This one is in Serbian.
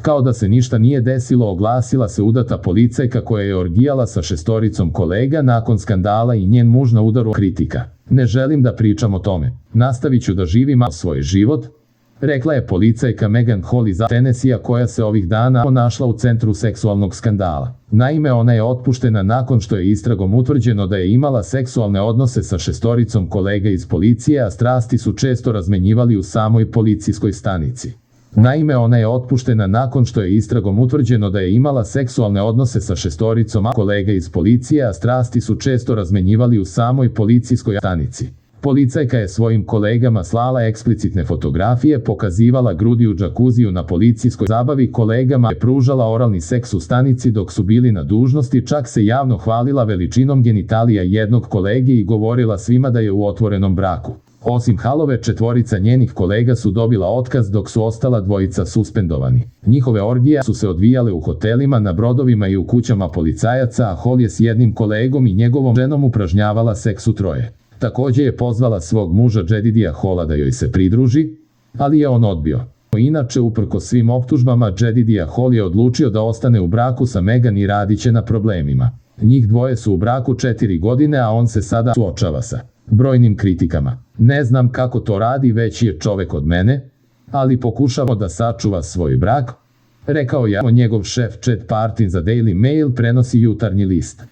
Kao da se ništa nije desilo, oglasila se udata policajka koja je orgijala sa 6 kolega nakon skandala i njen muž na udaru kritika. Ne želim da pričam o tome. Nastavit ću da živim svoj život, rekla je policajka Megan Hall iz Tennessee koja se ovih dana našla u centru seksualnog skandala. Naime, ona je otpuštena nakon što je istragom utvrđeno da je imala seksualne odnose sa 6 kolega iz policije, a strasti su često razmenjivali u samoj policijskoj stanici. Naime, ona je otpuštena nakon što je istragom utvrđeno da je imala seksualne odnose sa 6 kolega iz policije, a strasti su često razmenjivali u samoj policijskoj stanici. Policajka je svojim kolegama slala eksplicitne fotografije, pokazivala grudi u džakuziju na policijskoj zabavi, kolegama je pružala oralni seks u stanici dok su bili na dužnosti, čak se javno hvalila veličinom genitalija jednog kolege i govorila svima da je u otvorenom braku. Osim Hallove, 4 njenih kolega su dobila otkaz dok su ostala 2 suspendovani. Njihove orgije su se odvijale u hotelima, na brodovima i u kućama policajaca, a Hall je s jednim kolegom i njegovom ženom upražnjavala seks u 3. Također je pozvala svog muža Jedidija Halla da joj se pridruži, ali je on odbio. Inače, uprkos svim optužbama, Jedidija Hall je odlučio da ostane u braku sa Megan i radit će na problemima. Njih 2 su u braku 4 godine, a on se sada suočava sa brojnim kritikama. Ne znam kako to radi, veći je čovek od mene, ali pokušamo da sačuva svoj brak, rekao je njegov šef Chad Partin za Daily Mail, prenosi Jutarnji list.